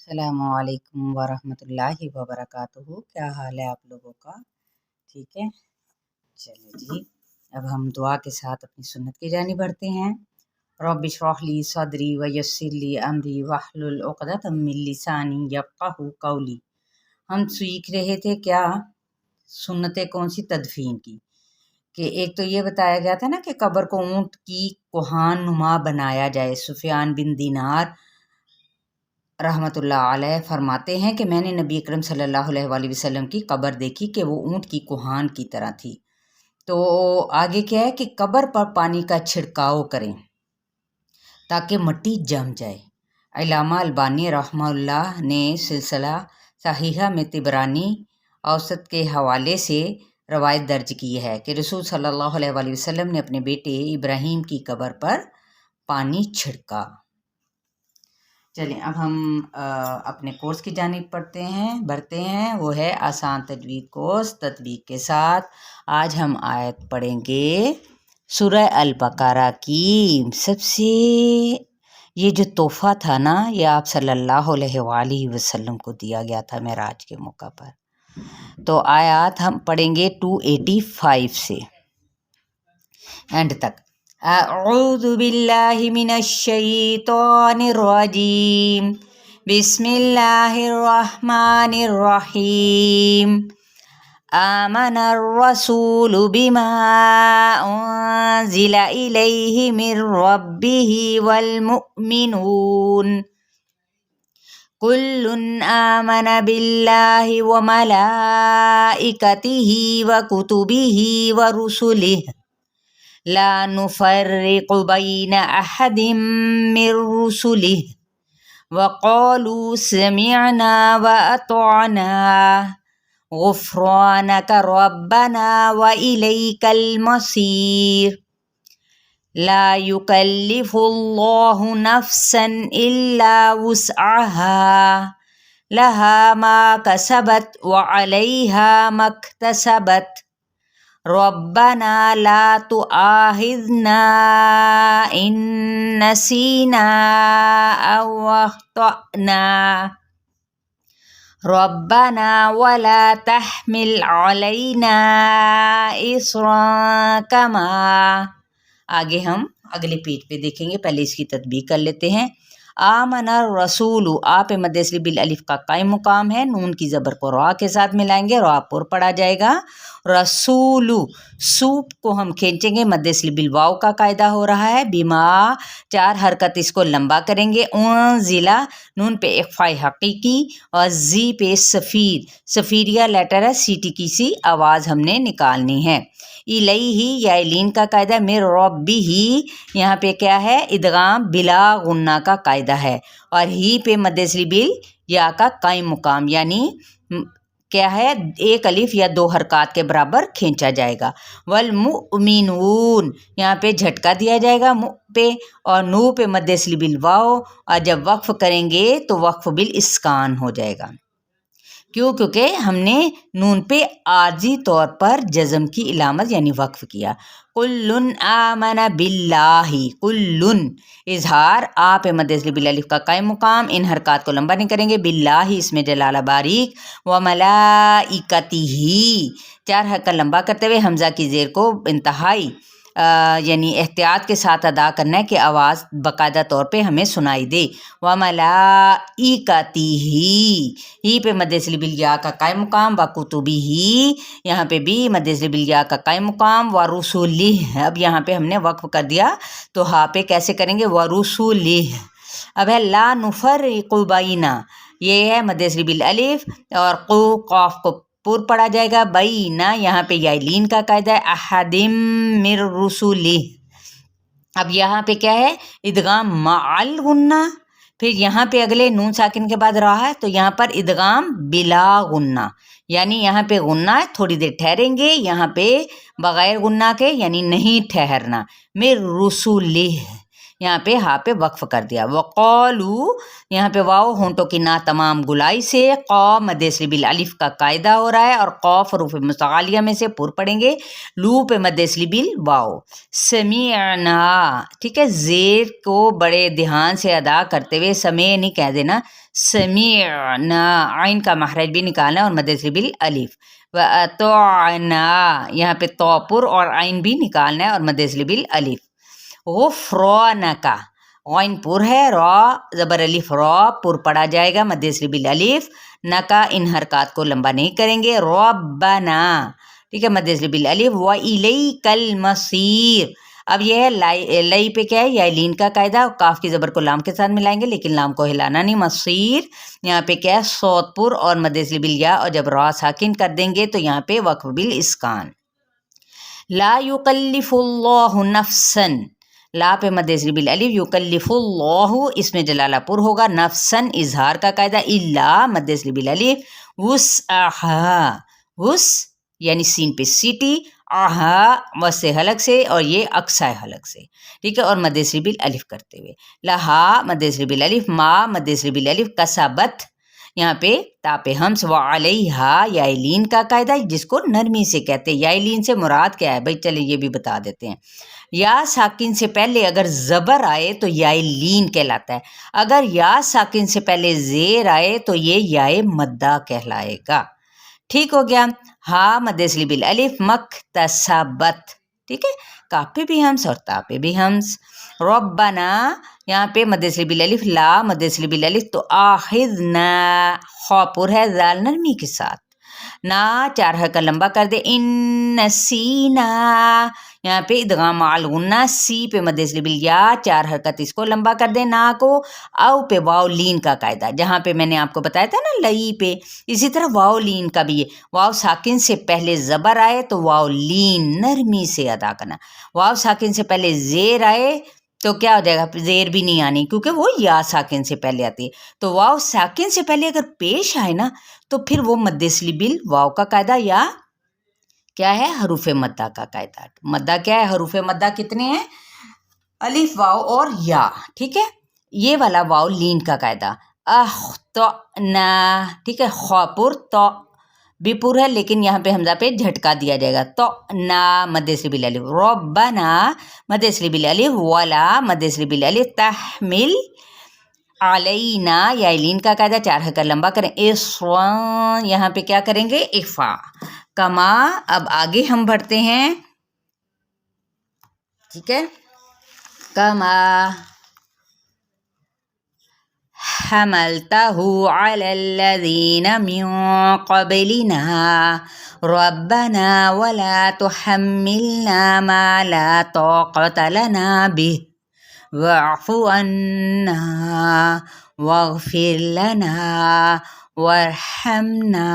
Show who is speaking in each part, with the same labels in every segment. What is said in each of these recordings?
Speaker 1: अस्सलामु अलैकुम वरहमतुल्लाहि वबरकातुहू। क्या हाल है आप लोगों का? ठीक है, चलिए जी, अब हम दुआ के साथ अपनी सुन्नत की जानिब बढ़ते हैं। रब्बि इश्रह ली सदरी व यस्सिर ली अमरी वहलुल उक़दतम मिन लिसानी यफ़क़हू क़ौली। हम सीख रहे थे क्या सुन्नतें कौन सी तदफीन की, कि एक तो ये बताया गया था ना कि कब्र को ऊँट की कोहान नुमा बनाया जाए। सुफियान बिन दीनार रहमतुल्लाह अलैह फरमाते हैं कि मैंने नबी अकरम सल्लल्लाहु अलैहि वसल्लम की कब्र देखी कि वो ऊँट की कोहान की तरह थी। तो आगे क्या है कि कब्र पर पानी का छिड़काव करें ताकि मिट्टी जम जाए। अल्लामा अलबानी रहमतुल्लाह ने सिलसिला सहीहा में तिबरानी औसत के हवाले से रवायत दर्ज की है कि रसूल सल्लल्लाहु अलैहि वसल्लम ने अपने बेटे इब्राहीम की कब्र पर पानी छिड़का। चलिए अब हम अपने कोर्स की जानिब बढ़ते हैं। वो है आसान तजवीद कोर्स तत्वीक के साथ। आज हम आयत पढ़ेंगे सूरह अल बकरा की। सबसे ये जो तोहफ़ा था ना, ये आप सल्लल्लाहु अलैहि वसल्लम को दिया गया था मेराज के मौका पर। तो आयत हम पढ़ेंगे 285 से एंड तक। अऊज़ु बिल्लाहि मिनश शैतानिर रजीम, बिस्मिल्लाहिर रहमानिर रहीम। आमनर रसूलु बिमा उन्ज़िला इलैहि मिर रब्बिहि वल मुअ्मिनून कुल्लुन आमन बिल्लाहि व मलाइकतिहि व कुतुबिहि व रुसुलिहि ला नुफ़र्रिक़ु बैन अहदिम मिर रुसुलिहि व क़ालू समिअना व अतअना गुफ़्रानक रब्बना व इलैकल मसीर। ला युकल्लिफ़ुल्लाहु नफ़्सन इल्ला वुस्अहा लहा मा कसबत व अलैहा मक्तसबत। रब्बना ला तुआखिज़ना इन नसीना औ अख़्तअना। रब्बना वला तहमिल अलैना इस्रन कमा। आगे हम अगले पेज पे देखेंगे, पहले इसकी तदबीर कर लेते हैं। आमना रसूलु, आ पे मद्देसली बिल अलिफ का कायम मुकाम है, नून की ज़बर को रा के साथ मिलाएंगे, रा पुर पढ़ा जाएगा। रसूलु, सूप को हम खींचेंगे, मद्देसली बिल वाव का कायदा हो रहा है। बिमा, चार हरकत इसको लंबा करेंगे। ज़िला, नून पे इख्फाए हकीकी और जी पे सफ़ीर, सफ़ीरिया लेटर है, सीटी की सी आवाज़ हमने निकालनी है। इलैही या लीन का कायदा, मिर रब्बिही, यहाँ पे क्या है, इदगाम बिला गुन्ना का कायदा है। और ही पे मद्देसली बिल या का कायम मुकाम, यानी क्या है, एक अलिफ या दो हरकत के बराबर खींचा जाएगा। वल मुअ्मिनून, यहाँ पे झटका दिया जाएगा मु पे, और नू पे मद्देसली बिल वाव, और जब वक्फ करेंगे तो वक्फ बिल इस्कान हो जाएगा। क्यों? क्योंकि हमने नून पे आर्जी तौर पर जज़म की इलामत यानी वक्फ किया। कुल्लुन आमना बिल्लाही, कुल्लुन इजहार, आ पे मद्देसली बिल अलिफ का कायम मुकाम, इन हरकत को लंबा नहीं करेंगे। बिल्लाही इसमें जलाला बारीक, व मलाइकतिही, चार हरकत लंबा करते हुए हमज़ा की ज़ेर को इंतहाई यानी एहतियात के साथ अदा करना है कि आवाज़ बाकायदा तौर पे हमें सुनाई दे। व मलाइकतिही, ही पे मद्देसली बिल या का कायम मुकाम, व कुतुबिही, यहाँ पे भी मद्देसली बिल या का कायम मुकाम, व रुसुलिह, अब यहाँ पे हमने वक्फ कर दिया तो हा पे कैसे करेंगे, व रुसुलिह। अब है ला नुफ़र्रिक़ु बैना, ये है मद्देसली बिल अलिफ, और क़ु क़ाफ को पुर पढ़ा जाएगा। बैना, यहाँ पे यालीन का कायदा है, अहदिम मिर रुसुलिह। अब यहाँ पे क्या है, इदगाम माअल गुन्ना, फिर यहाँ पे अगले नून साकिन के बाद रहा है, तो यहाँ पर इदगाम बिला गुन्ना, यानी यहाँ पे गुन्ना है, थोड़ी देर ठहरेंगे, यहाँ पे बगैर गुन्ना के यानी नहीं ठहरना। मिर रुसुलिह, यहाँ पे हा पे वक्फ कर दिया। वक़ालू यहाँ पे वाव होंठों की ना तमाम गुलाई से, क़ा मद्दे असली बिल अलिफ का कायदा हो रहा है और क़ाफ हरूफ मुस्तग़ालिया में से पुर पड़ेंगे, लू पे मद्दे असली बिल वाव। समीअना, ठीक है, ज़ेर को बड़े ध्यान से अदा करते हुए समय नहीं कह देना, समीअना, आइन का महरज भी निकालना और मद्दे असली बिल अलिफ। व अतअना, यहाँ पे तौपुर और आइन भी निकालना है और मद्दे असली बिल अलिफ। गुफ़रानका, आइन पुर है, रॉ ज़बर अलिफ रॉ पुर पड़ा जाएगा मद्दे असली बिल अलिफ, नका इन हरकत को लंबा नहीं करेंगे, रब्बना, ठीक है, मद्दे असली बिल अलिफ। व इलैकल मसीर, अब यह है लई पे क्या है, या लीन का कायदा, काफ की ज़बर को लाम के साथ मिलाएंगे लेकिन लाम को हिलाना नहीं। मसीर यहाँ पे क्या है, सौतपुर और मद्दे असली बिल या, और जब रॉ साकिन कर देंगे तो यहाँ पे वक्फ बिल इस्कान। ला युकल्लिफुल्लाहु नफ्सन, ला पे मद्दे असली बिल अलिफ, युकल्लिफुल्लाहु इसमें जलालापुर होगा, नफ्सन इजहार का कायदा, इल्ला मद्दे असली बिल अलिफ, वुस्अहा, वुस यानी सीन पे सीटी, आहा वसे हलक से और ये अक्साए हलक से, ठीक है, और मद्दे असली बिल अलिफ करते हुए। लहा मद्दे असली बिल अलिफ, मा मद्दे असली बिल अलिफ, कसबत यहाँ पे तापे हम्स, व अलैहा याइलीन का कायदा जिसको नरमी से कहते हैं। याइलीन से मुराद क्या है भाई, चले ये भी बता देते हैं। या साकिन से पहले अगर ज़बर आए तो याइलीन कहलाता है, अगर या साकिन से पहले ज़ेर आए तो ये याए मद्दा कहलाएगा। ठीक हो गया। हा मद्दे असली बिल अलिफ, मक्तसबत, ठीक है, काफ पे भी हम्स और ता पे भी हम्स। रब्बना यहाँ पे मद्दे असली बिल अलिफ, ला मद्दे असली बिल अलिफ, तो आखिज़ना खौपुर है ज़ाल नरमी के साथ, ना चार हरकत लंबा कर दे, इन नसीना यहाँ पे इदगाम माल गुन्ना, सी पे मद्दे असली बिल या, चार हरकत इसको लंबा कर दे ना को, औ पे वाव लीन का कायदा, जहाँ पे मैंने आपको बताया था ना लई पे, इसी तरह वाव लीन का भी है। वाव साकिन से पहले ज़बर आए तो वाव लीन नरमी से अदा करना, वाव साकिन से पहले ज़ेर आए तो क्या हो जाएगा, ज़ेर भी नहीं आनी क्योंकि वो या साकिन से पहले आती है। तो वाव साकिन से पहले अगर पेश आए ना तो फिर वो मद्दे असली बिल वाव का कायदा या क्या है, हरूफ मद्दा का कायदा। मद्दा क्या है, हरूफ मद्दा कितने हैं, अलिफ वाव और या, ठीक है, ये वाला वाव लीन का कायदा। तो ना, ठीक है, खौपुर तो बिपुर है लेकिन यहाँ पे हमजा पे झटका दिया जाएगा, तो ना मद्दे असली बिल अलिफ, रब्बना मद्दे असली बिल अलिफ, वला मद्दे असली बिल अलिफ, तहमिल अलैना याइलीन का कायदा, चार हरकत लंबा करें, इस्वा यहाँ पे क्या करेंगे, इफ़ा कमा। अब आगे हम बढ़ते हैं, ठीक है, कमा हमलतहु अलल्लज़ीना मिन क़ब्लिना रब्बना वला तुहम्मिलना मा ला ताक़त लना बिह वअफ़ु अन्ना वग़फ़िर लना वरहमना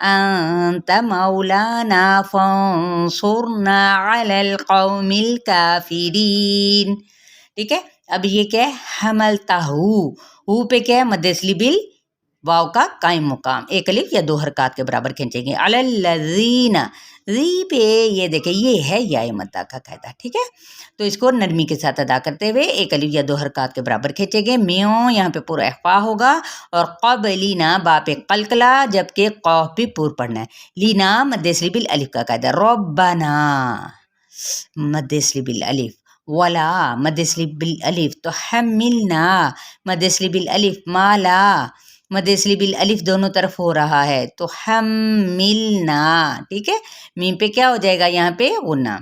Speaker 1: अंत मौलाना फंसुरना अलल क़ौमिल काफ़िरीन। ठीक है, अब ये क्या है, हमलताहू, हू पे क्या है, मद्दे असली बिल वाव का कायम मुकाम, एक अलिफ या दो हरकत के बराबर खींचेंगे। अलल्लज़ीना, जी पे ये देखें ये है या मद्दा का कायदा, ठीक है, तो इसको नरमी के साथ अदा करते हुए एक अलिफ या दो हरकत के बराबर खींचेंगे। म्यों यहाँ पे पूरा इख्फा होगा और क़बलीना बा पे कलकला, जबकि क़ाफ भी पूर पढ़ना है। लीना मद्दे असली बिल अलिफ का कायदा, रब्बना मद्दे असली बिल अलिफ, वला मद्दे असली बिल अलिफ, तो हमिलना मद्दे असली बिल अलिफ, माला मद्दे असली बिल अलिफ दोनों तरफ हो रहा है तो हमिलना, ठीक है, मीम पे क्या हो जाएगा, यहाँ पे गुन्ना।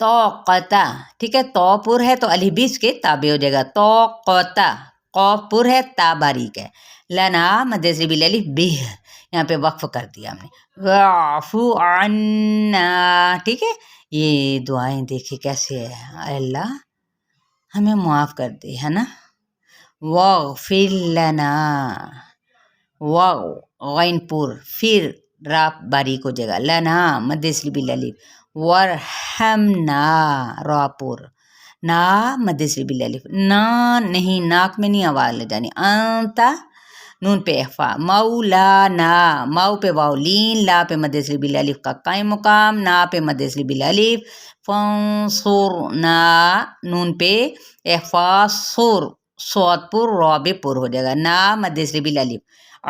Speaker 1: तौक़ता, ठीक है, तौ पुर है तो अलिफ भी इसके ताबे हो जाएगा, तौक़ता, क़ाफ पुर है ता बारीक है। लना मद्दे असली बिल अलिफ, बिह यहाँ पे वक्फ कर दिया हमने, वाफ़ु अन्ना, ठीक है, ये दुआएं देखिए कैसे है, अल्लाह हमें माफ़ कर दे, है ना। वग़फ़िर लना, गैनपुर, फिर राप बारीक हो जाएगा, लना मद्दे असली बिल अलिफ, वरहमना रापुर, ना मद्दे असली बिल अलिफ, ना नहीं नाक में नहीं आवाज़ ले जानी, अंता नून पे इख्फा, मौलाना, माऊ पे वाव लीन, ला पे मद असली बिल अलिफ का कायम मुकाम, ना पे मद असली बिल अलिफ, फंसुरना, नून पे इख्फा, सुर, सौद पुर रौबे पुर हो जाएगा, ना मद असली बिल अलिफ,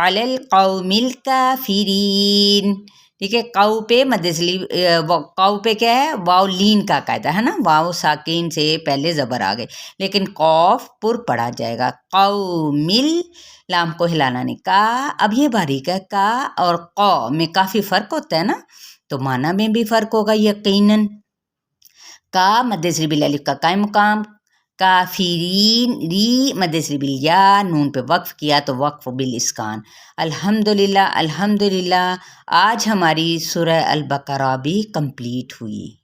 Speaker 1: अलल कौमिल काफिरीन। ठीक है, काउ पे मदसली, काउ पे क्या है, वाव लीन का कायदा है ना, वाव साकिन से पहले ज़बर आ गए, लेकिन कौफ पुर पढ़ा जाएगा, कौमिल, लाम को हिलाना नहीं, का, अब ये बारीक है, का और कौ में काफ़ी फ़र्क होता है ना, तो माना में भी फ़र्क होगा यकीनन। का मदसरी बिल अलिफ का कायम मुकाम, काफिरीन, री मदसरी बिल या, नून पे वक्फ किया तो वक्फ बिल इस्कान। अल्हम्दुलिल्लाह, अल्हम्दुलिल्लाह, आज हमारी सूरह अल बकरा भी कंप्लीट हुई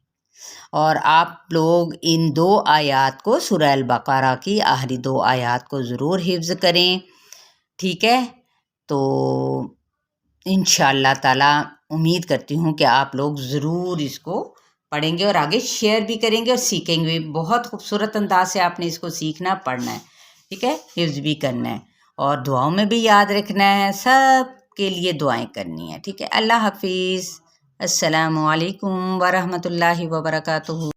Speaker 1: और आप लोग इन 2 आयात को, सूरह अल बकरा की आखिरी 2 आयात को ज़रूर हिफ्ज़ करें। ठीक है, तो इंशाअल्लाह ताला उम्मीद करती हूँ कि आप लोग ज़रूर इसको पढ़ेंगे और आगे शेयर भी करेंगे और सीखेंगे। बहुत खूबसूरत अंदाज से आपने इसको सीखना, पढ़ना है। ठीक है, हिफ्ज़ भी करना है और दुआओं में भी याद रखना है, सब के लिए दुआएं करनी है। ठीक है, अल्लाह हाफिज़, अस्सलामु अलैकुम वरहमतुल्लाहि वबरकातुहू।